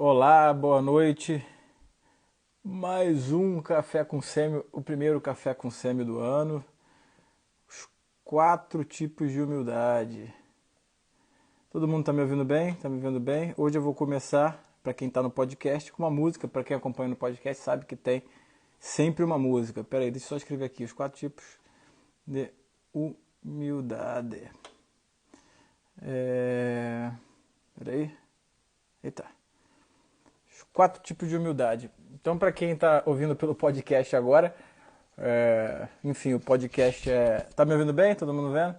Olá, boa noite. Mais um café com sêmio, o primeiro café com sêmio do ano. Os 4 tipos de humildade. Todo mundo tá me ouvindo bem? Tá me vendo bem? Hoje eu vou começar, para quem tá no podcast, com uma música. Para quem acompanha no podcast sabe que tem sempre uma música. Pera aí, deixa eu só escrever aqui os 4 tipos de humildade. Pera aí. Eita. 4 tipos de humildade. Então, para quem está ouvindo pelo podcast agora, enfim, o podcast é... Tá me ouvindo bem? Todo mundo vendo?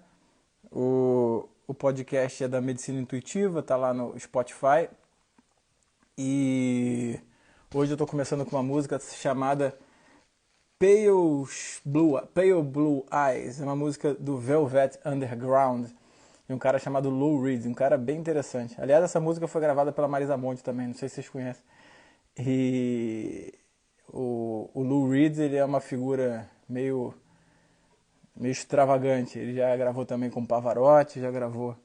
O podcast é da Medicina Intuitiva, tá lá no Spotify. E hoje eu estou começando com uma música chamada Pale Blue Eyes. É uma música do Velvet Underground. E um cara chamado Lou Reed, um cara bem interessante. Aliás, essa música foi gravada pela Marisa Monte também, não sei se vocês conhecem. E o Lou Reed, ele é uma figura meio extravagante. Ele já gravou também com Pavarotti, já gravou.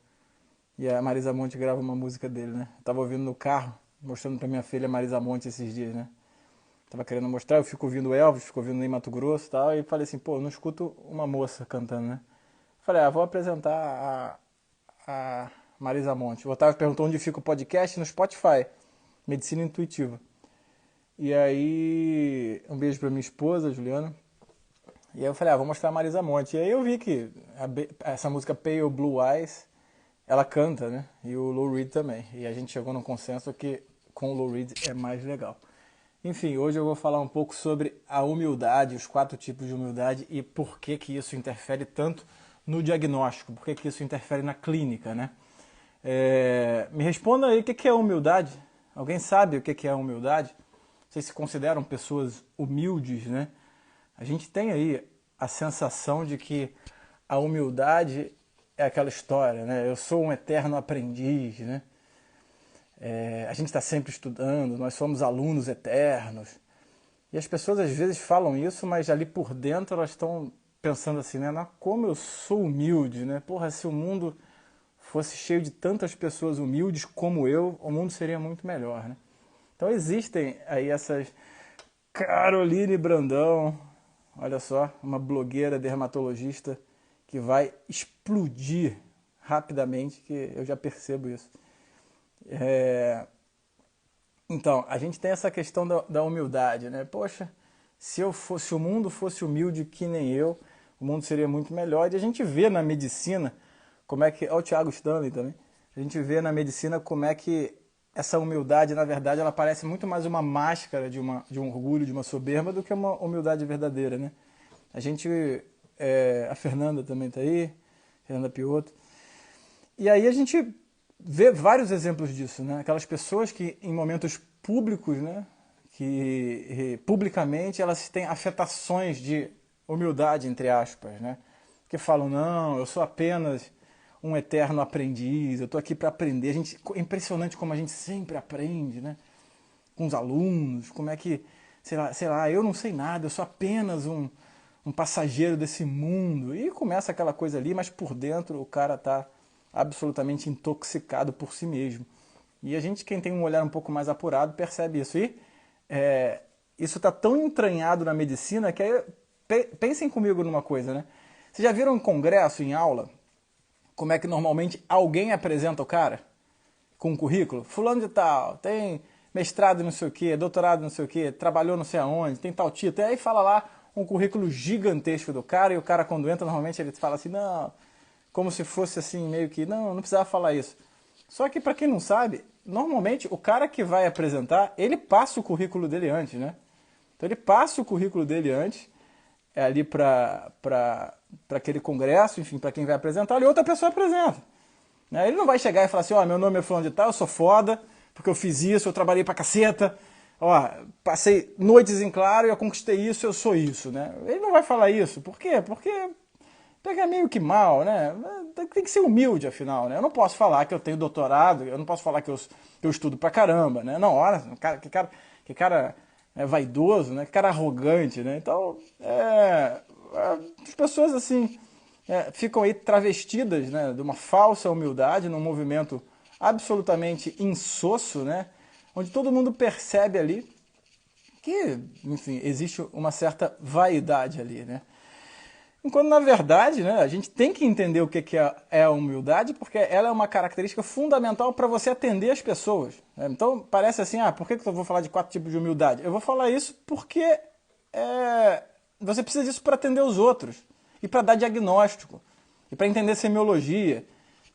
E a Marisa Monte grava uma música dele, né? Eu tava ouvindo no carro, mostrando pra minha filha Marisa Monte esses dias, né? Tava querendo mostrar, eu fico ouvindo Elvis, fico ouvindo em Mato Grosso e tal, e falei assim, pô, eu não escuto uma moça cantando, né? Falei, vou apresentar a Marisa Monte. O Otávio perguntou onde fica o podcast, no Spotify, Medicina Intuitiva. E aí, um beijo pra minha esposa, Juliana. E aí eu falei, vou mostrar a Marisa Monte. E aí eu vi que essa música Pale Blue Eyes, ela canta, né? E o Lou Reed também. E a gente chegou num consenso que com o Lou Reed é mais legal. Enfim, hoje eu vou falar um pouco sobre a humildade, os 4 tipos de humildade e por que que isso interfere tanto no diagnóstico, por que que isso interfere na clínica, né? Me responda aí o que é humildade. Alguém sabe o que é humildade? Vocês se consideram pessoas humildes, né? A gente tem aí a sensação de que a humildade é aquela história, né? Eu sou um eterno aprendiz, né? A gente está sempre estudando, nós somos alunos eternos. E as pessoas às vezes falam isso, mas ali por dentro elas estão pensando assim, né? Como eu sou humilde, né? Porra, se o mundo fosse cheio de tantas pessoas humildes como eu, o mundo seria muito melhor, né? Então existem aí essas... Caroline Brandão, olha só, uma blogueira dermatologista que vai explodir rapidamente, que eu já percebo isso. Então, a gente tem essa questão da humildade, né? Poxa, se o mundo fosse humilde que nem eu, o mundo seria muito melhor. E a gente vê na medicina como é que... Olha o Thiago Stanley também. A gente vê na medicina como é que essa humildade, na verdade, ela parece muito mais uma máscara de um orgulho, de uma soberba, do que uma humildade verdadeira, né? A Fernanda também está aí, Fernanda Piotto. E aí a gente vê vários exemplos disso, né? Aquelas pessoas que em momentos públicos, né, que publicamente elas têm afetações de humildade, entre aspas, né? Que falam, não, eu sou apenas um eterno aprendiz, eu estou aqui para aprender. É impressionante como a gente sempre aprende, né? Com os alunos, como é que, sei lá, eu não sei nada, eu sou apenas um passageiro desse mundo. E começa aquela coisa ali, mas por dentro o cara está absolutamente intoxicado por si mesmo. E a gente, quem tem um olhar um pouco mais apurado, percebe isso. E isso está tão entranhado na medicina que aí, pensem comigo numa coisa, né? Vocês já viram um congresso em aula? Como é que normalmente alguém apresenta o cara? Com um currículo? Fulano de tal, tem mestrado não sei o que, doutorado não sei o que, trabalhou não sei aonde, tem tal título. E aí fala lá um currículo gigantesco do cara, e o cara quando entra, normalmente ele fala assim, não, como se fosse assim, meio que, não precisava falar isso. Só que para quem não sabe, normalmente o cara que vai apresentar, ele passa o currículo dele antes, né? Então ele passa o currículo dele antes, ali para aquele congresso, enfim, para quem vai apresentar, e outra pessoa apresenta. Ele não vai chegar e falar assim, meu nome é fulano de tal, eu sou foda, porque eu fiz isso, eu trabalhei pra caceta, passei noites em claro e eu conquistei isso, eu sou isso, né? Ele não vai falar isso. Por quê? Porque é meio que mal, né? Tem que ser humilde, afinal, né? Eu não posso falar que eu tenho doutorado, eu não posso falar que eu estudo pra caramba, né? Não, olha, que cara vaidoso, né? Que cara arrogante, né? Então, as pessoas, assim, ficam aí travestidas, né, de uma falsa humildade, num movimento absolutamente insosso, né? onde todo mundo percebe ali que, enfim, existe uma certa vaidade ali, né? Enquanto, na verdade, né, a gente tem que entender o que é a humildade, porque ela é uma característica fundamental para você atender as pessoas, né? Então, parece assim, por que eu vou falar de 4 tipos de humildade? Eu vou falar isso porque você precisa disso para atender os outros, e para dar diagnóstico, e para entender semiologia.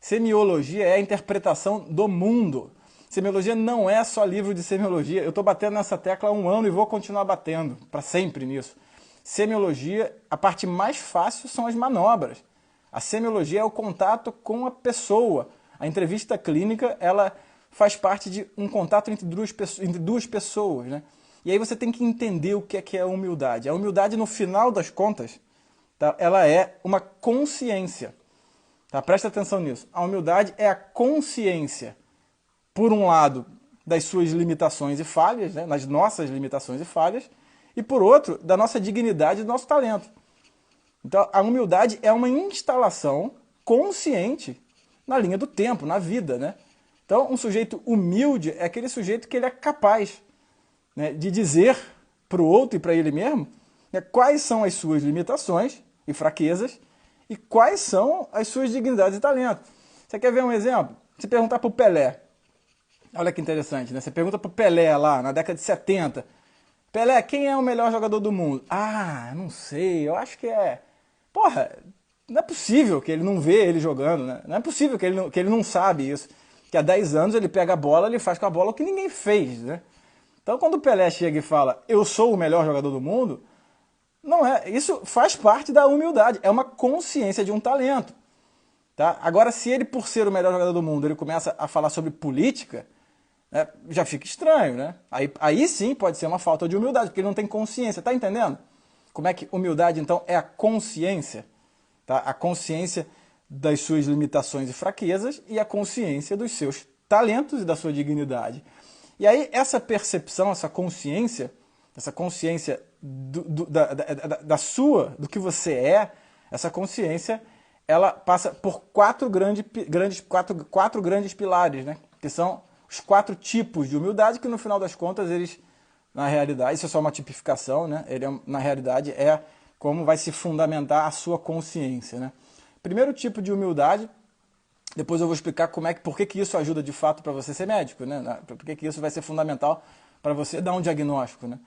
Semiologia é a interpretação do mundo. Semiologia não é só livro de semiologia. Eu estou batendo nessa tecla há 1 ano e vou continuar batendo para sempre nisso. Semiologia, a parte mais fácil são as manobras. A semiologia é o contato com a pessoa. A entrevista clínica, ela faz parte de um contato entre duas pessoas, né? E aí você tem que entender o que é a humildade. A humildade, no final das contas, tá, ela é uma consciência. Tá? Presta atenção nisso. A humildade é a consciência, por um lado, das suas limitações e falhas, né? Nas nossas limitações e falhas, e por outro, da nossa dignidade e do nosso talento. Então, a humildade é uma instalação consciente na linha do tempo, na vida, né? Então, um sujeito humilde é aquele sujeito que ele é capaz, né, de dizer para o outro e para ele mesmo, né, quais são as suas limitações e fraquezas e quais são as suas dignidades e talentos. Você quer ver um exemplo? Se perguntar para o Pelé, olha que interessante, né? Você pergunta para o Pelé lá, na década de 70, Pelé, quem é o melhor jogador do mundo? Não sei, eu acho que é... Porra, não é possível que ele não vê ele jogando, né? Não é possível que ele não sabe isso. Que há 10 anos ele pega a bola, ele faz com a bola o que ninguém fez, né? Então quando o Pelé chega e fala, eu sou o melhor jogador do mundo, não é, isso faz parte da humildade, é uma consciência de um talento. Tá? Agora, se ele, por ser o melhor jogador do mundo, ele começa a falar sobre política, já fica estranho, né? Aí sim pode ser uma falta de humildade, porque ele não tem consciência, tá entendendo? Como é que humildade, então, é a consciência? Tá? A consciência das suas limitações e fraquezas e a consciência dos seus talentos e da sua dignidade. E aí essa percepção, essa consciência do que você é, essa consciência, ela passa por quatro grandes pilares, né? Que são os 4 tipos de humildade, que no final das contas eles, na realidade, isso é só uma tipificação, né? Na realidade é como vai se fundamentar a sua consciência, né? Primeiro tipo de humildade, depois eu vou explicar por que isso ajuda de fato para você ser médico, né? Por que isso vai ser fundamental para você dar um diagnóstico, né?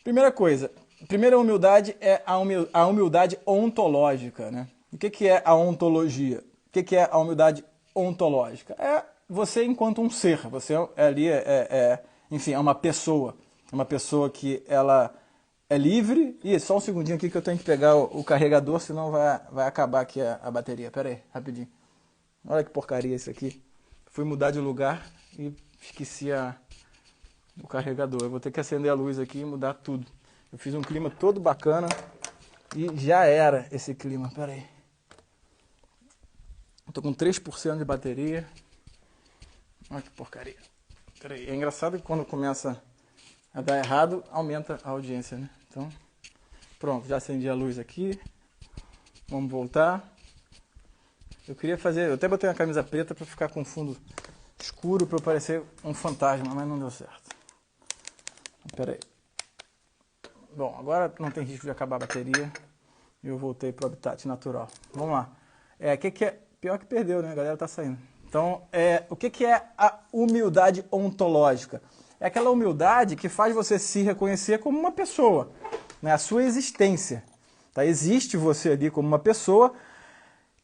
Primeira coisa, primeira humildade é a humildade ontológica, né? O que é a ontologia? O que é a humildade ontológica? É você enquanto um ser, você ali enfim, é uma pessoa que ela é livre. Ih, só um segundinho aqui que eu tenho que pegar o carregador, senão vai acabar aqui a bateria. Pera aí, rapidinho. Olha que porcaria isso aqui. Fui mudar de lugar e esqueci o carregador. Eu vou ter que acender a luz aqui e mudar tudo. Eu fiz um clima todo bacana e já era esse clima. Pera aí. Estou com 3% de bateria. Olha que porcaria. Pera aí. É engraçado que quando começa a dar errado, aumenta a audiência, né? Então, pronto. Já acendi a luz aqui. Vamos voltar. Eu até botei uma camisa preta para ficar com fundo escuro, para eu parecer um fantasma, mas não deu certo. Espera aí. Bom, agora não tem risco de acabar a bateria. E eu voltei para o habitat natural. Vamos lá. Que é? Pior que perdeu, né? A galera tá saindo. Então, o que é a humildade ontológica? É aquela humildade que faz você se reconhecer como uma pessoa, né? A sua existência. Tá? Existe você ali como uma pessoa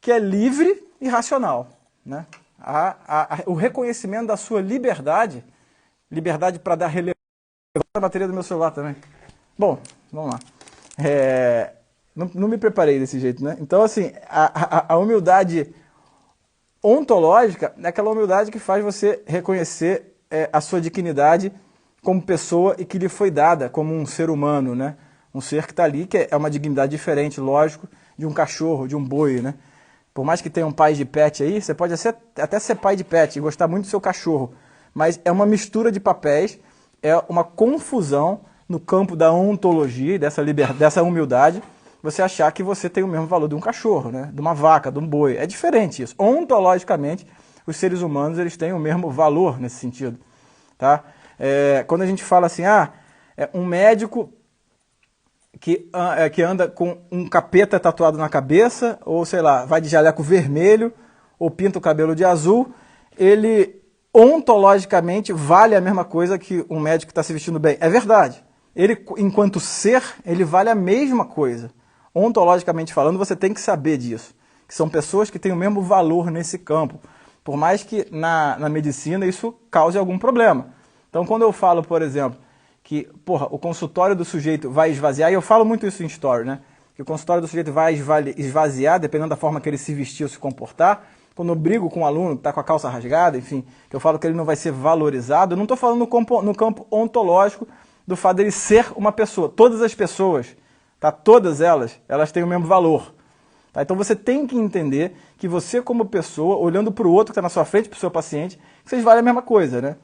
que é livre e racional, né? O reconhecimento da sua liberdade para dar relevância à bateria do meu celular também. Bom, vamos lá. Não me preparei desse jeito, né? Então, assim, a humildade ontológica é aquela humildade que faz você reconhecer a sua dignidade como pessoa e que lhe foi dada como um ser humano, né? Um ser que está ali, que é uma dignidade diferente, lógico, de um cachorro, de um boi, né? Por mais que tenha um pai de pet aí, você pode até ser pai de pet e gostar muito do seu cachorro, mas é uma mistura de papéis, é uma confusão no campo da ontologia, dessa humildade, você achar que você tem o mesmo valor de um cachorro, né? De uma vaca, de um boi. É diferente isso. Ontologicamente, os seres humanos eles têm o mesmo valor nesse sentido. Tá? Quando a gente fala assim, um médico que anda com um capeta tatuado na cabeça, ou sei lá, vai de jaleco vermelho, ou pinta o cabelo de azul, ele ontologicamente vale a mesma coisa que um médico que está se vestindo bem. É verdade. Ele, enquanto ser, ele vale a mesma coisa. Ontologicamente falando, você tem que saber disso. Que são pessoas que têm o mesmo valor nesse campo. Por mais que na medicina isso cause algum problema. Então, quando eu falo, por exemplo, que o consultório do sujeito vai esvaziar, e eu falo muito isso em story, né? Que o consultório do sujeito vai esvaziar, dependendo da forma que ele se vestir ou se comportar. Quando eu brigo com um aluno que está com a calça rasgada, enfim, que eu falo que ele não vai ser valorizado, eu não estou falando no campo ontológico do fato dele ser uma pessoa. Todas as pessoas, tá? Todas elas têm o mesmo valor. Tá? Então você tem que entender que você como pessoa, olhando para o outro que está na sua frente, para o seu paciente, vocês valem a mesma coisa, né?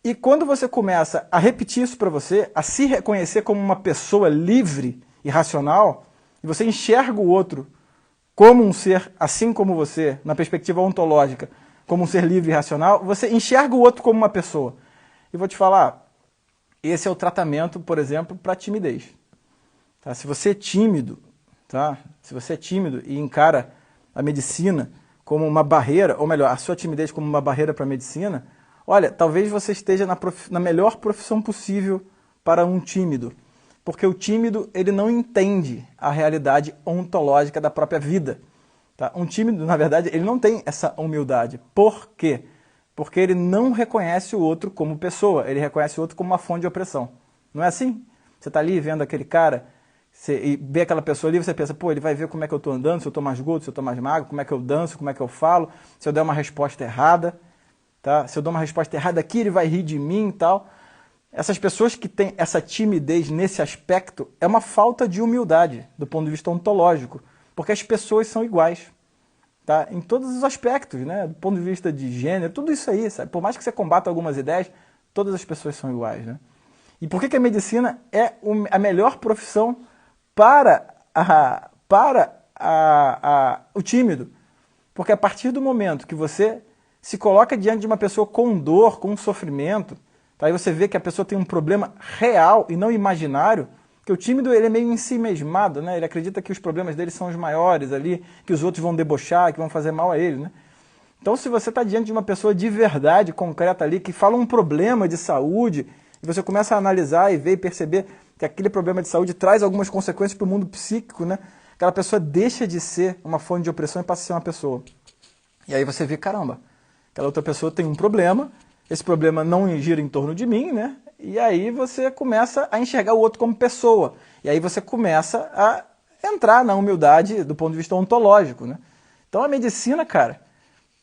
E quando você começa a repetir isso para você, a se reconhecer como uma pessoa livre e racional, e você enxerga o outro como um ser, assim como você, na perspectiva ontológica, como um ser livre e racional, você enxerga o outro como uma pessoa. E vou te falar, esse é o tratamento, por exemplo, para timidez. Tá? Se você é tímido, tá? Se você é tímido e encara a medicina como uma barreira, ou melhor, a sua timidez como uma barreira para a medicina, olha, talvez você esteja na melhor profissão possível para um tímido. Porque o tímido, ele não entende a realidade ontológica da própria vida. Tá? Um tímido, na verdade, ele não tem essa humildade. Por quê? Porque ele não reconhece o outro como pessoa, ele reconhece o outro como uma fonte de opressão. Não é assim? Você está ali vendo aquele cara, e vê aquela pessoa ali, você pensa, ele vai ver como é que eu estou andando, se eu estou mais gordo, se eu estou mais magro, como é que eu danço, como é que eu falo, se eu der uma resposta errada. Tá? Se eu dou uma resposta errada aqui, ele vai rir de mim e tal. Essas pessoas que têm essa timidez nesse aspecto é uma falta de humildade do ponto de vista ontológico, porque as pessoas são iguais, tá? Em todos os aspectos, né? Do ponto de vista de gênero, tudo isso aí, sabe? Por mais que você combata algumas ideias, todas as pessoas são iguais, né? E por que a medicina é a melhor profissão para o tímido? Porque a partir do momento que você se coloca diante de uma pessoa com dor, com sofrimento, tá? Aí você vê que a pessoa tem um problema real e não imaginário, que o tímido ele é meio ensimesmado, né? Ele acredita que os problemas dele são os maiores ali, que os outros vão debochar, que vão fazer mal a ele, né? Então se você está diante de uma pessoa de verdade, concreta ali, que fala um problema de saúde, e você começa a analisar e ver e perceber que aquele problema de saúde traz algumas consequências para o mundo psíquico, né? Aquela pessoa deixa de ser uma fonte de opressão e passa a ser uma pessoa. E aí você vê, caramba, aquela outra pessoa tem um problema, esse problema não gira em torno de mim, né? E aí você começa a enxergar o outro como pessoa. E aí você começa a entrar na humildade do ponto de vista ontológico, né? Então a medicina, cara,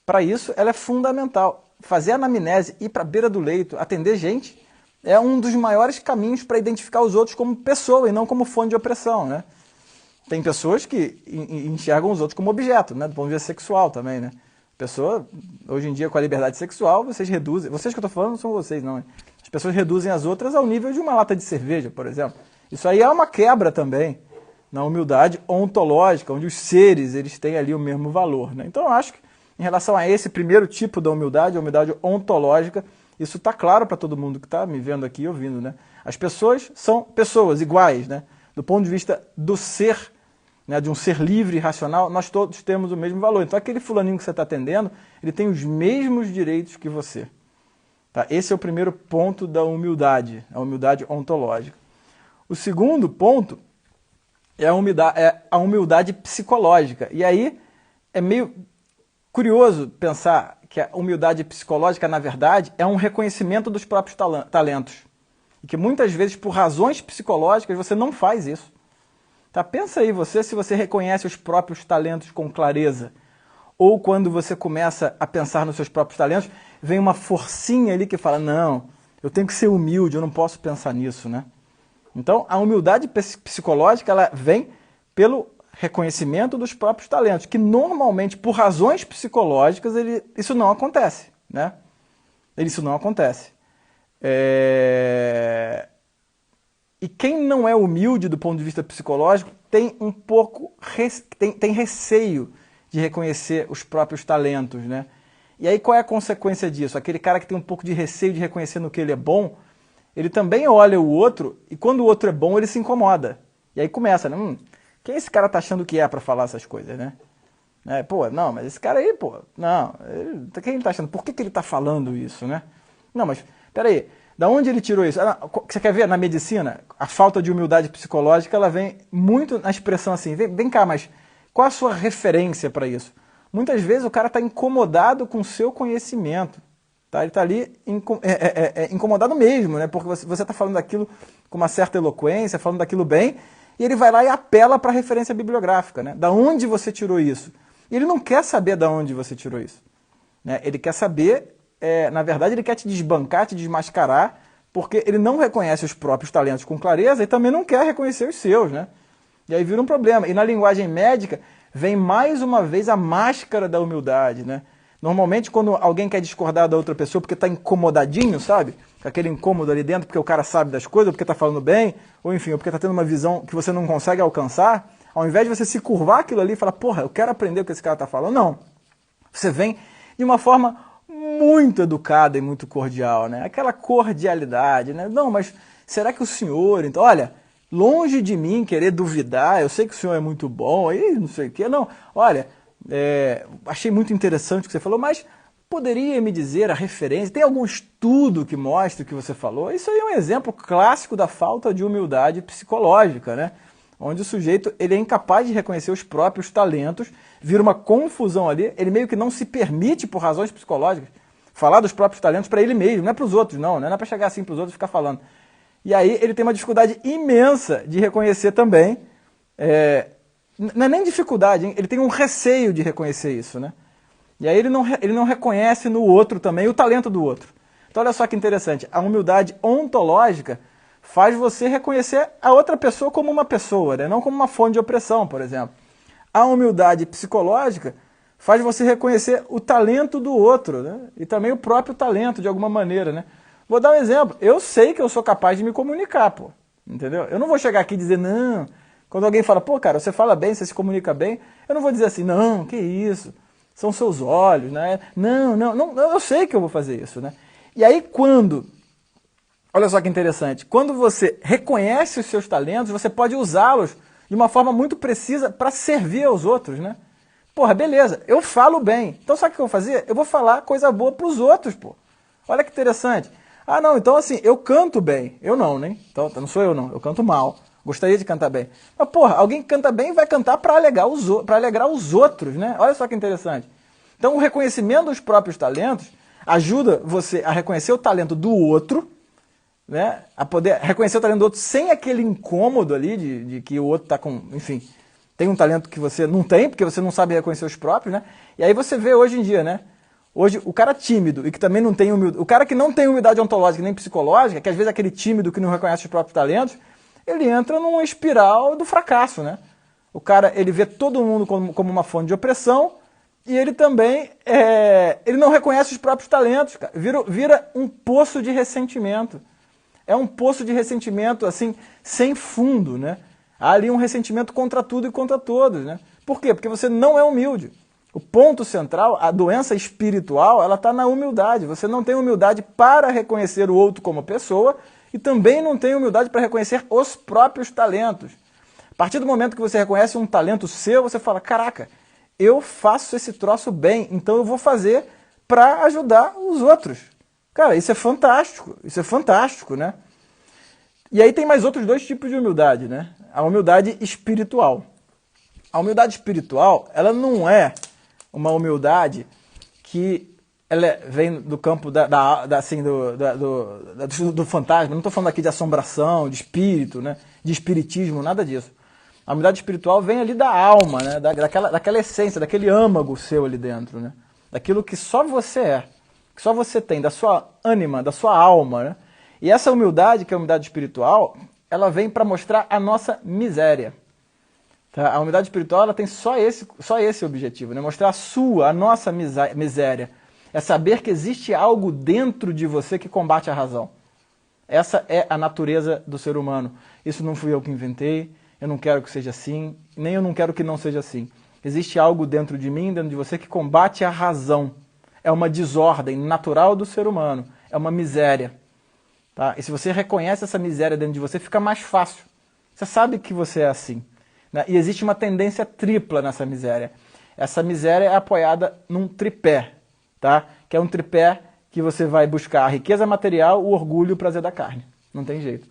para isso ela é fundamental. Fazer anamnese, ir para a beira do leito, atender gente, é um dos maiores caminhos para identificar os outros como pessoa e não como fonte de opressão, né? Tem pessoas que enxergam os outros como objeto, né? Do ponto de vista sexual também, né? Pessoa, hoje em dia, com a liberdade sexual, vocês reduzem... Vocês que eu estou falando não são vocês, não. As pessoas reduzem as outras ao nível de uma lata de cerveja, por exemplo. Isso aí é uma quebra também na humildade ontológica, onde os seres eles têm ali o mesmo valor, né? Então, eu acho que, em relação a esse primeiro tipo da humildade, a humildade ontológica, isso está claro para todo mundo que está me vendo aqui e ouvindo, né? As pessoas são pessoas iguais, né? Do ponto de vista do ser, né, de um ser livre e racional, nós todos temos o mesmo valor. Então aquele fulaninho que você está atendendo, ele tem os mesmos direitos que você. Tá? Esse é o primeiro ponto da humildade, a humildade ontológica. O segundo ponto é a humildade psicológica. E aí é meio curioso pensar que a humildade psicológica, na verdade, é um reconhecimento dos próprios talentos. E que muitas vezes, por razões psicológicas, você não faz isso. Tá? Pensa aí se você reconhece os próprios talentos com clareza, ou quando você começa a pensar nos seus próprios talentos, vem uma forcinha ali que fala, não, eu tenho que ser humilde, eu não posso pensar nisso, né? Então, a humildade psicológica, ela vem pelo reconhecimento dos próprios talentos, que normalmente, por razões psicológicas, isso não acontece, né? Isso não acontece. E quem não é humilde do ponto de vista psicológico tem um pouco tem receio de reconhecer os próprios talentos, né? E aí qual é a consequência disso? Aquele cara que tem um pouco de receio de reconhecer no que ele é bom, ele também olha o outro, e quando o outro é bom, ele se incomoda. E aí começa, né? Quem esse cara tá achando que é para falar essas coisas, né? Pô, não, mas esse cara aí, pô, não, quem ele tá achando? Por que ele tá falando isso, né? Não, mas, peraí, da onde ele tirou isso? Você quer ver, na medicina, a falta de humildade psicológica, ela vem muito na expressão assim, vem cá, mas qual a sua referência para isso? Muitas vezes o cara está incomodado com o seu conhecimento, tá? Ele está ali incomodado mesmo, né? Porque você está falando daquilo com uma certa eloquência, falando daquilo bem, e ele vai lá e apela para a referência bibliográfica, né? Da onde você tirou isso? E ele não quer saber da onde você tirou isso, né? Ele quer saber, na verdade, ele quer te desbancar, te desmascarar, porque ele não reconhece os próprios talentos com clareza e também não quer reconhecer os seus, né? E aí vira um problema. E na linguagem médica vem mais uma vez a máscara da humildade, né? Normalmente quando alguém quer discordar da outra pessoa porque está incomodadinho, sabe? Com aquele incômodo ali dentro porque o cara sabe das coisas, ou porque está falando bem, ou enfim, ou porque está tendo uma visão que você não consegue alcançar, ao invés de você se curvar aquilo ali e falar, porra, eu quero aprender o que esse cara está falando, não. Você vem de uma forma muito educada e muito cordial, né? Aquela cordialidade, né? Não, mas será que o senhor, então, olha, longe de mim querer duvidar, eu sei que o senhor é muito bom, aí não sei o quê, não, olha, achei muito interessante o que você falou, mas poderia me dizer a referência, tem algum estudo que mostre o que você falou? Isso aí é um exemplo clássico da falta de humildade psicológica, né? Onde o sujeito ele é incapaz de reconhecer os próprios talentos, vira uma confusão ali, ele meio que não se permite, por razões psicológicas, falar dos próprios talentos para ele mesmo, não é para os outros, não é para chegar assim para os outros e ficar falando. E aí ele tem uma dificuldade imensa de reconhecer também, não é nem dificuldade, hein? Ele tem um receio de reconhecer isso, né? E aí ele não reconhece no outro também o talento do outro. Então olha só que interessante, a humildade ontológica faz você reconhecer a outra pessoa como uma pessoa, né? Não como uma fonte de opressão, por exemplo. A humildade psicológica faz você reconhecer o talento do outro, né? E também o próprio talento, de alguma maneira, né? Vou dar um exemplo. Eu sei que eu sou capaz de me comunicar, pô. Entendeu? Eu não vou chegar aqui e dizer, não. Quando alguém fala, pô, cara, você fala bem, você se comunica bem, eu não vou dizer assim, não, que isso? São seus olhos, né? Não, eu sei que eu vou fazer isso, né? E aí olha só que interessante, quando você reconhece os seus talentos, você pode usá-los de uma forma muito precisa para servir aos outros, né? Porra, beleza, eu falo bem. Então sabe o que eu vou fazer? Eu vou falar coisa boa para os outros, pô. Olha que interessante. Ah, não, então assim, eu canto bem. Eu não, né? Então não sou eu não, eu canto mal. Gostaria de cantar bem. Mas, porra, alguém que canta bem vai cantar para alegrar os outros, né? Olha só que interessante. Então o reconhecimento dos próprios talentos ajuda você a reconhecer o talento do outro, né? A poder reconhecer o talento do outro sem aquele incômodo ali de que o outro está com, enfim, tem um talento que você não tem, porque você não sabe reconhecer os próprios, né? E aí você vê hoje em dia, né? Hoje, o cara tímido e que também não tem humildade, o cara que não tem humildade ontológica nem psicológica, que às vezes é aquele tímido que não reconhece os próprios talentos, ele entra numa espiral do fracasso, né? O cara, ele vê todo mundo como uma fonte de opressão e ele também, ele não reconhece os próprios talentos, cara. Vira um poço de ressentimento. É um poço de ressentimento, assim, sem fundo, né? Há ali um ressentimento contra tudo e contra todos, né? Por quê? Porque você não é humilde. O ponto central, a doença espiritual, ela está na humildade. Você não tem humildade para reconhecer o outro como pessoa e também não tem humildade para reconhecer os próprios talentos. A partir do momento que você reconhece um talento seu, você fala, caraca, eu faço esse troço bem, então eu vou fazer para ajudar os outros. Cara, isso é fantástico, né? E aí tem mais outros dois tipos de humildade, né? A humildade espiritual. A humildade espiritual, ela não é uma humildade que ela vem do campo do fantasma. Não estou falando aqui de assombração, de espírito, né? De espiritismo, nada disso. A humildade espiritual vem ali da alma, né? daquela essência, daquele âmago seu ali dentro, né? Daquilo que só você é, que só você tem, da sua ânima, da sua alma, né? E essa humildade, que é a humildade espiritual, ela vem para mostrar a nossa miséria. Tá? A humildade espiritual ela tem só esse objetivo, né? Mostrar a nossa miséria. É saber que existe algo dentro de você que combate a razão. Essa é a natureza do ser humano. Isso não fui eu que inventei, eu não quero que seja assim, nem eu não quero que não seja assim. Existe algo dentro de mim, dentro de você, que combate a razão. é uma desordem natural do ser humano, é uma miséria. Tá? E se você reconhece essa miséria dentro de você, fica mais fácil. Você sabe que você é assim. Né? E existe uma tendência tripla nessa miséria. Essa miséria é apoiada num tripé, tá? Que é um tripé que você vai buscar a riqueza material, o orgulho e o prazer da carne. Não tem jeito.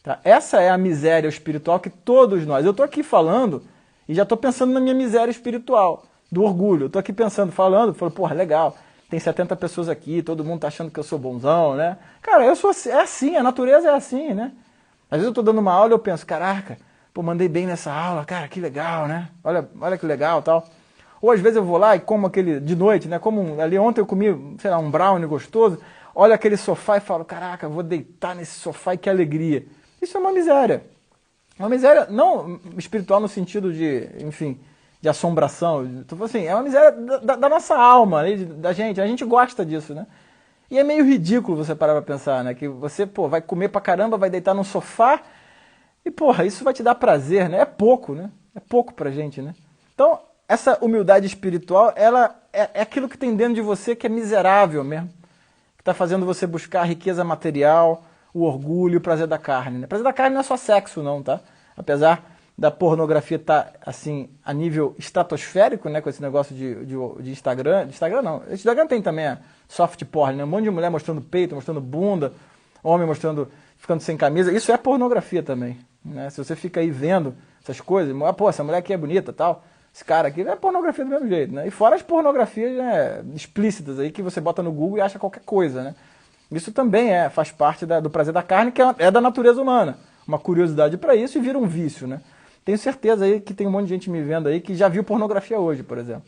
Tá? Essa é a miséria espiritual que todos nós... Eu estou aqui falando e já estou pensando na minha miséria espiritual, do orgulho. Eu estou aqui pensando, falando, porra, legal, tem 70 pessoas aqui, todo mundo está achando que eu sou bonzão, né? Cara, eu sou assim, é assim, a natureza é assim, né? Às vezes eu estou dando uma aula e eu penso, caraca, pô, mandei bem nessa aula, cara, que legal, né? Olha que legal, tal. Ou às vezes eu vou lá e como aquele, de noite, né? Ali ontem eu comi, sei lá, um brownie gostoso, olho aquele sofá e falo, caraca, vou deitar nesse sofá e que alegria. Isso é uma miséria. Uma miséria, não espiritual no sentido de, enfim, de assombração. Assim, é uma miséria da nossa alma, né? Da gente. A gente gosta disso, né? E é meio ridículo você parar pra pensar, né? Que você, pô, vai comer pra caramba, vai deitar num sofá e, porra, isso vai te dar prazer, né? É pouco, né? É pouco pra gente, né? Então, essa humildade espiritual, ela é aquilo que tem dentro de você que é miserável mesmo. Que está fazendo você buscar a riqueza material, o orgulho, o prazer da carne. Né? O prazer da carne não é só sexo, não, tá? Apesar da pornografia estar, assim, a nível estratosférico, né? Com esse negócio de Instagram. De Instagram não. Instagram tem também a soft porn, né? Um monte de mulher mostrando peito, mostrando bunda, homem mostrando, ficando sem camisa. Isso é pornografia também. Né? Se você fica aí vendo essas coisas, pô, essa mulher aqui é bonita, tal... Esse cara aqui é pornografia do mesmo jeito, né? E fora as pornografias, né, explícitas aí que você bota no Google e acha qualquer coisa, né? Isso também faz parte do prazer da carne, que é da natureza humana. Uma curiosidade para isso e vira um vício, né? Tenho certeza aí que tem um monte de gente me vendo aí que já viu pornografia hoje, por exemplo.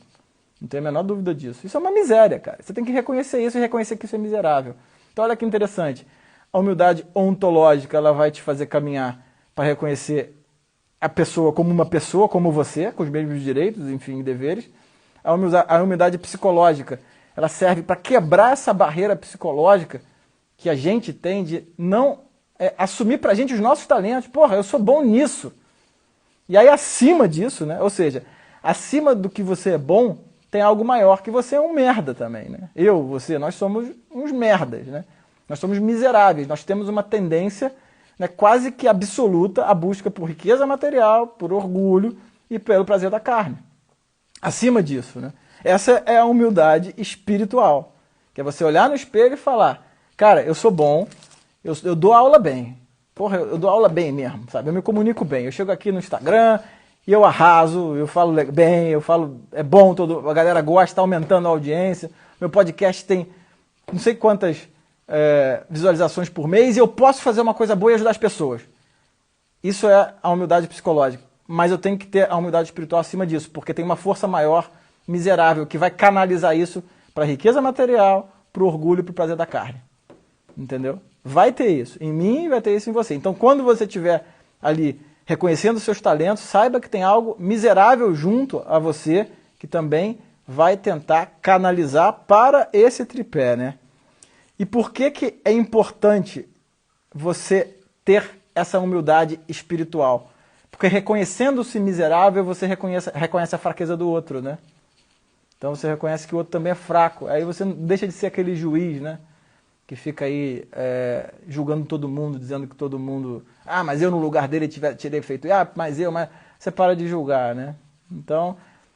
Não tenho a menor dúvida disso. Isso é uma miséria, cara. Você tem que reconhecer isso e reconhecer que isso é miserável. Então olha que interessante. A humildade ontológica, ela vai te fazer caminhar para reconhecer a pessoa, como você, com os mesmos direitos, enfim, deveres. A humildade psicológica, ela serve para quebrar essa barreira psicológica que a gente tem de não assumir pra gente os nossos talentos. Porra, eu sou bom nisso. E aí acima disso, né? Ou seja, acima do que você é bom, tem algo maior, que você é um merda também, né? Você, nós somos uns merdas, né? Nós somos miseráveis, nós temos uma tendência, né, quase que absoluta à busca por riqueza material, por orgulho e pelo prazer da carne. Acima disso, né? Essa é a humildade espiritual, que é você olhar no espelho e falar, cara, eu sou bom, eu dou aula bem, porra, eu dou aula bem mesmo, sabe? Eu me comunico bem, eu chego aqui no Instagram e eu arraso, eu falo bem, eu falo, é bom, a galera gosta, está aumentando a audiência, meu podcast tem não sei quantas visualizações por mês e eu posso fazer uma coisa boa e ajudar as pessoas. Isso é a humildade psicológica. Mas eu tenho que ter a humildade espiritual acima disso, porque tem uma força maior, miserável, que vai canalizar isso para a riqueza material, para o orgulho e para o prazer da carne. Entendeu? Vai ter isso em mim e vai ter isso em você. Então, quando você estiver ali reconhecendo os seus talentos, saiba que tem algo miserável junto a você que também vai tentar canalizar para esse tripé, né? E por que é importante você ter essa humildade espiritual? Porque reconhecendo-se miserável, você reconhece a fraqueza do outro, né? Então você reconhece que o outro também é fraco. Aí você deixa de ser aquele juiz, né? Que fica aí julgando todo mundo, dizendo que todo mundo... Ah, mas eu no lugar dele teria feito... Ah, mas você para de julgar, né? Então,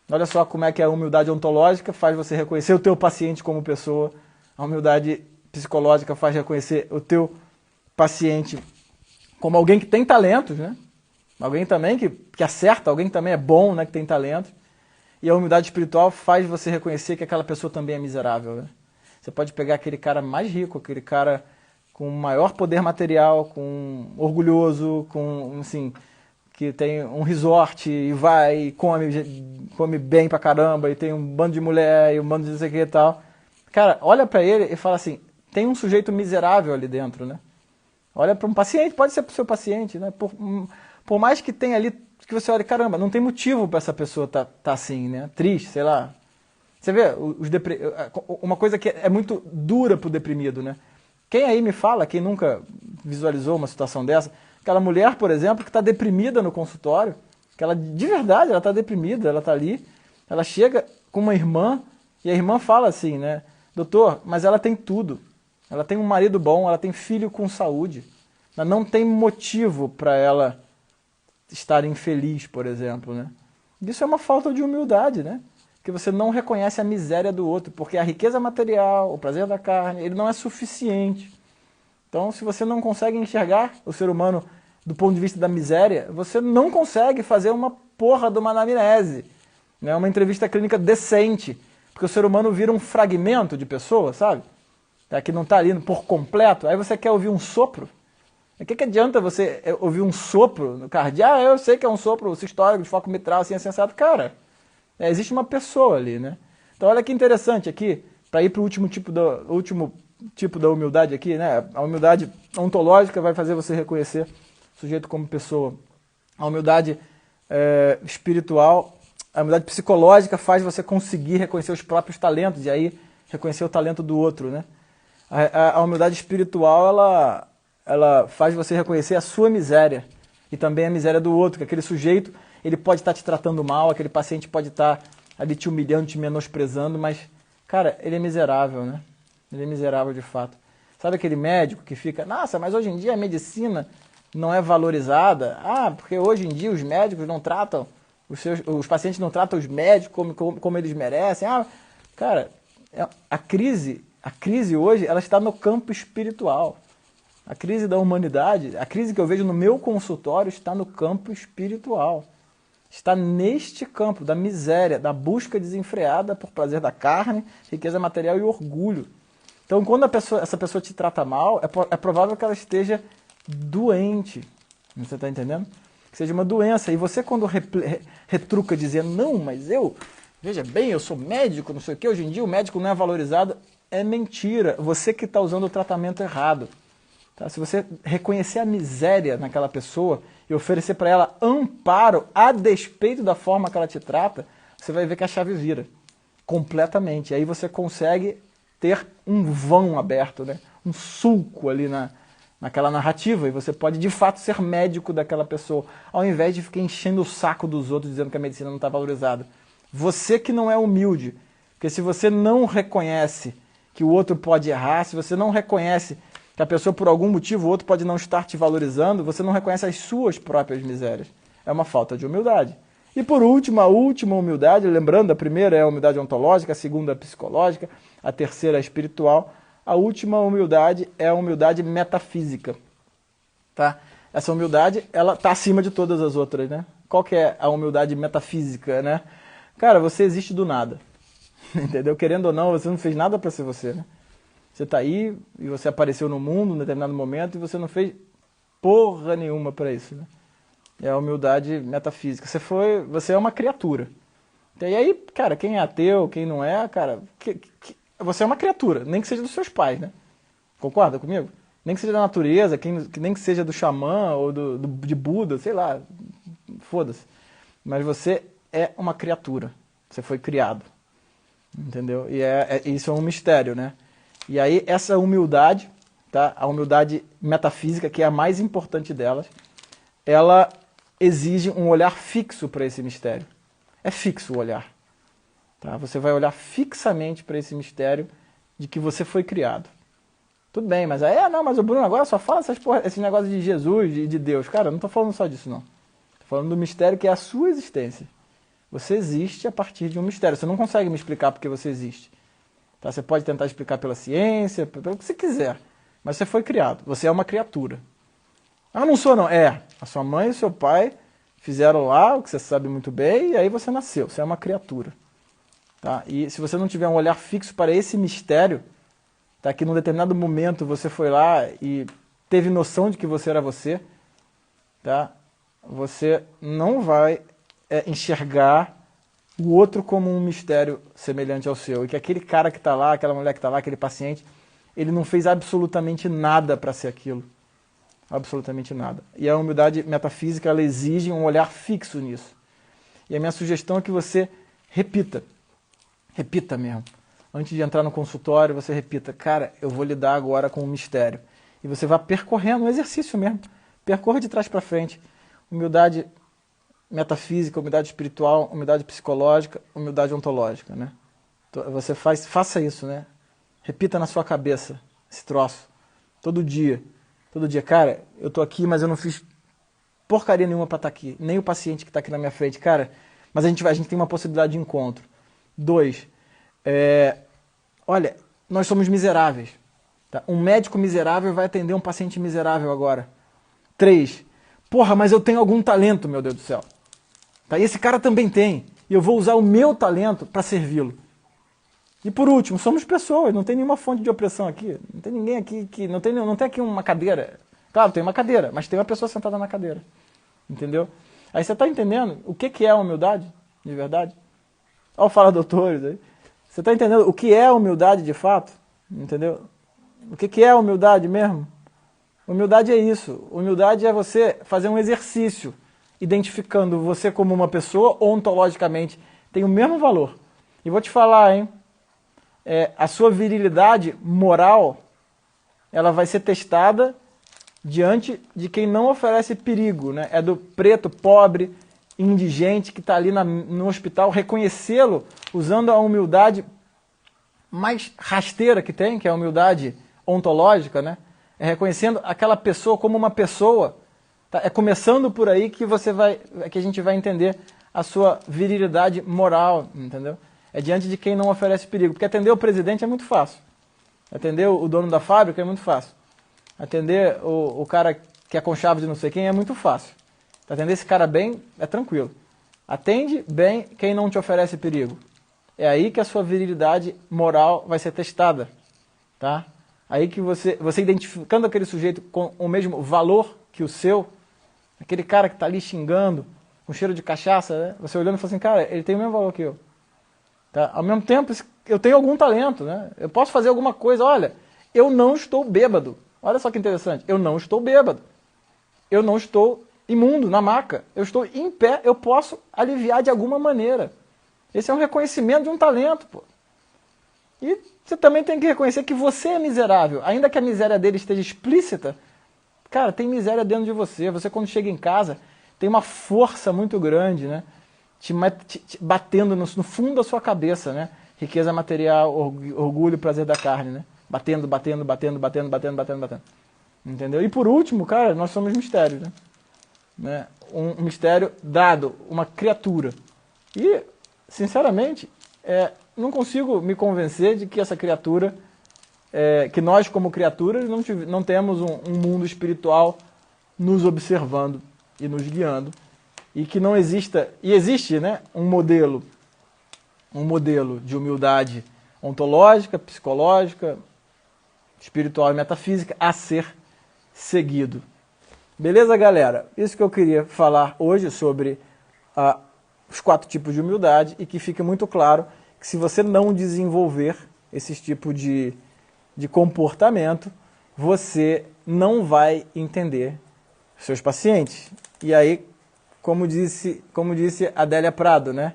olha só como é que a humildade ontológica faz você reconhecer o teu paciente como pessoa. A humildade psicológica faz reconhecer o teu paciente como alguém que tem talentos, né? Alguém também que acerta, alguém que também é bom, né? Que tem talentos. E a humildade espiritual faz você reconhecer que aquela pessoa também é miserável, né? Você pode pegar aquele cara mais rico, aquele cara com maior poder material, com orgulhoso, com, assim, que tem um resort e vai e come bem pra caramba, e tem um bando de mulher e um bando de não sei o que e tal. Cara, olha pra ele e fala assim, tem um sujeito miserável ali dentro, né? Olha para um paciente, pode ser pro seu paciente, né? Por mais que tenha ali, que você olhe, caramba, não tem motivo para essa pessoa tá assim, né? Triste, sei lá. Você vê, uma coisa que é muito dura pro deprimido, né? Quem aí me fala, quem nunca visualizou uma situação dessa, aquela mulher, por exemplo, que está deprimida no consultório, que ela, de verdade, ela está deprimida, ela está ali, ela chega com uma irmã, e a irmã fala assim, né? Doutor, mas ela tem tudo. Ela tem um marido bom, ela tem filho com saúde. Não tem motivo para ela estar infeliz, por exemplo, né? Isso é uma falta de humildade, né? Que você não reconhece a miséria do outro, porque a riqueza material, o prazer da carne, ele não é suficiente. Então, se você não consegue enxergar o ser humano do ponto de vista da miséria, você não consegue fazer uma porra de uma anamnese, né? Uma entrevista clínica decente, porque o ser humano vira um fragmento de pessoa, sabe? Que não está ali por completo. Aí você quer ouvir um sopro? O que adianta você ouvir um sopro no cardíaco? Eu sei que é um sopro sistólico de foco mitral, assim, sensato. Cara, existe uma pessoa ali, né? Então olha que interessante aqui, para ir para o último tipo da humildade aqui, né? A humildade ontológica vai fazer você reconhecer o sujeito como pessoa. A humildade espiritual, a humildade psicológica faz você conseguir reconhecer os próprios talentos e aí reconhecer o talento do outro, né? A humildade espiritual, ela faz você reconhecer a sua miséria e também a miséria do outro, que aquele sujeito, ele pode estar te tratando mal, aquele paciente pode estar ali te humilhando, te menosprezando, mas, cara, ele é miserável, né? Ele é miserável de fato. Sabe aquele médico que fica, nossa, mas hoje em dia a medicina não é valorizada? Ah, porque hoje em dia os médicos não tratam, os pacientes não tratam os médicos como eles merecem. Ah, cara, a crise hoje, ela está no campo espiritual. A crise da humanidade, a crise que eu vejo no meu consultório está no campo espiritual. Está neste campo da miséria, da busca desenfreada por prazer da carne, riqueza material e orgulho. Então, quando essa pessoa te trata mal, é provável que ela esteja doente. Você está entendendo? Que seja uma doença. E você, quando retruca dizendo, não, mas veja bem, eu sou médico, não sei o quê, hoje em dia o médico não é valorizado, é mentira. Você que está usando o tratamento errado. Tá? Se você reconhecer a miséria naquela pessoa e oferecer para ela amparo a despeito da forma que ela te trata, você vai ver que a chave vira completamente. E aí você consegue ter um vão aberto, né? Um sulco ali naquela narrativa, e você pode de fato ser médico daquela pessoa, ao invés de ficar enchendo o saco dos outros dizendo que a medicina não está valorizada. Você que não é humilde, porque se você não reconhece que o outro pode errar, se você não reconhece que a pessoa, por algum motivo, o outro pode não estar te valorizando, você não reconhece as suas próprias misérias. É uma falta de humildade. E por último, a última humildade, lembrando, a primeira é a humildade ontológica, a segunda é a psicológica, a terceira é a espiritual. A última humildade é a humildade metafísica. Tá? Essa humildade, ela está acima de todas as outras, né? Qual que é a humildade metafísica, né? Cara, você existe do nada. Entendeu? Querendo ou não, você não fez nada para ser você, né? Você está aí e você apareceu no mundo em determinado momento e você não fez porra nenhuma para isso, né? É a humildade metafísica. Você é uma criatura. E aí, cara, quem é ateu, quem não é, cara, você é uma criatura, nem que seja dos seus pais, né? Concorda comigo? Nem que seja da natureza, nem que seja do xamã ou de Buda, sei lá, foda-se. Mas você é uma criatura. Você foi criado. Entendeu? E isso é um mistério, né? E aí essa humildade, tá? A humildade metafísica, que é a mais importante delas, ela exige um olhar fixo para esse mistério. É fixo o olhar. Tá? Você vai olhar fixamente para esse mistério de que você foi criado. Tudo bem, mas mas o Bruno agora só fala esses negócios de Jesus, de Deus. Cara, eu não estou falando só disso, não. Estou falando do mistério que é a sua existência. Você existe a partir de um mistério. Você não consegue me explicar porque você existe. Tá? Você pode tentar explicar pela ciência, pelo que você quiser. Mas você foi criado. Você é uma criatura. Ah, não sou não. A sua mãe e o seu pai fizeram lá o que você sabe muito bem e aí você nasceu. Você é uma criatura. Tá? E se você não tiver um olhar fixo para esse mistério, tá? Que num determinado momento você foi lá e teve noção de que você era você, tá? Você não vai enxergar o outro como um mistério semelhante ao seu. E que aquele cara que está lá, aquela mulher que está lá, aquele paciente, ele não fez absolutamente nada para ser aquilo. Absolutamente nada. E a humildade metafísica, ela exige um olhar fixo nisso. E a minha sugestão é que você repita. Repita mesmo. Antes de entrar no consultório, você repita, cara, eu vou lidar agora com um mistério. E você vai percorrendo, um exercício mesmo. Percorra de trás para frente. Humildade metafísica, humildade espiritual, humildade psicológica, humildade ontológica, né? Você faça isso, né? Repita na sua cabeça esse troço. Todo dia. Todo dia. Cara, eu tô aqui, mas eu não fiz porcaria nenhuma pra estar aqui. Nem o paciente que tá aqui na minha frente. Cara, mas a gente tem uma possibilidade de encontro. 2. Olha, nós somos miseráveis. Tá? Um médico miserável vai atender um paciente miserável agora. 3. Porra, mas eu tenho algum talento, meu Deus do céu. Tá? E esse cara também tem. E eu vou usar o meu talento para servi-lo. E por último, somos pessoas, não tem nenhuma fonte de opressão aqui. Não tem ninguém aqui que. Não tem aqui uma cadeira. Claro, tem uma cadeira, mas tem uma pessoa sentada na cadeira. Entendeu? Aí você está entendendo o que é a humildade, de verdade? Olha o Fala Doutores aí. Você está entendendo o que é a humildade de fato? Entendeu? O que é a humildade mesmo? Humildade é isso. Humildade é você fazer um exercício identificando você como uma pessoa ontologicamente tem o mesmo valor. E vou te falar, hein? A sua virilidade moral, ela vai ser testada diante de quem não oferece perigo, né? É do preto, pobre, indigente que está ali no hospital, reconhecê-lo usando a humildade mais rasteira que tem, que é a humildade ontológica, né? É reconhecendo aquela pessoa como uma pessoa. Tá? É começando por aí que a gente vai entender a sua virilidade moral, entendeu? É diante de quem não oferece perigo. Porque atender o presidente é muito fácil. Atender o dono da fábrica é muito fácil. Atender o cara que é com chave de não sei quem é muito fácil. Atender esse cara bem é tranquilo. Atende bem quem não te oferece perigo. É aí que a sua virilidade moral vai ser testada. Tá? Aí que você identificando aquele sujeito com o mesmo valor que o seu, aquele cara que está ali xingando, com cheiro de cachaça, né? Você olhando e fala assim, cara, ele tem o mesmo valor que eu. Tá? Ao mesmo tempo, eu tenho algum talento, né? Eu posso fazer alguma coisa. Olha, eu não estou bêbado. Olha só que interessante. Eu não estou bêbado. Eu não estou imundo na maca. Eu estou em pé. Eu posso aliviar de alguma maneira. Esse é um reconhecimento de um talento, pô. E você também tem que reconhecer que você é miserável. Ainda que a miséria dele esteja explícita, cara, tem miséria dentro de você. Você, quando chega em casa, tem uma força muito grande, né? Te batendo no fundo da sua cabeça, né? Riqueza material, orgulho, prazer da carne, né? Batendo. Entendeu? E por último, cara, nós somos mistérios, né? Um mistério dado, uma criatura. E, sinceramente, não consigo me convencer de que essa criatura, que nós como criaturas não temos um mundo espiritual nos observando e nos guiando. E que não exista, e existe, né, um modelo de humildade ontológica, psicológica, espiritual e metafísica a ser seguido. Beleza, galera? Isso que eu queria falar hoje sobre os 4 tipos de humildade e que fique muito claro que se você não desenvolver esse tipo de comportamento, você não vai entender seus pacientes. E aí, como disse Adélia Prado, né?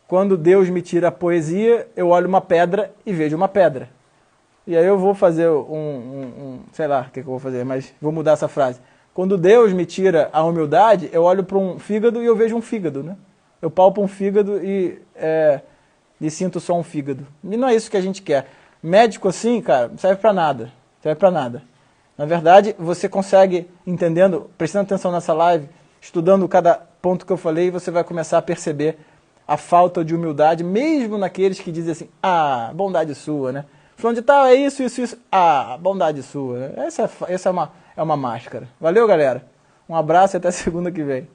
Quando Deus me tira a poesia, eu olho uma pedra e vejo uma pedra. E aí eu vou fazer sei lá o que eu vou fazer, mas vou mudar essa frase. Quando Deus me tira a humildade, eu olho para um fígado e eu vejo um fígado, né? Eu palpo um fígado e sinto só um fígado. E não é isso que a gente quer. Médico assim, cara, não serve para nada. Serve para nada. Na verdade, você consegue, entendendo, prestando atenção nessa live, estudando cada ponto que eu falei, você vai começar a perceber a falta de humildade, mesmo naqueles que dizem assim, bondade sua, né? Fulano de tal, é isso, bondade sua. Essa é uma máscara. Valeu, galera. Um abraço e até segunda que vem.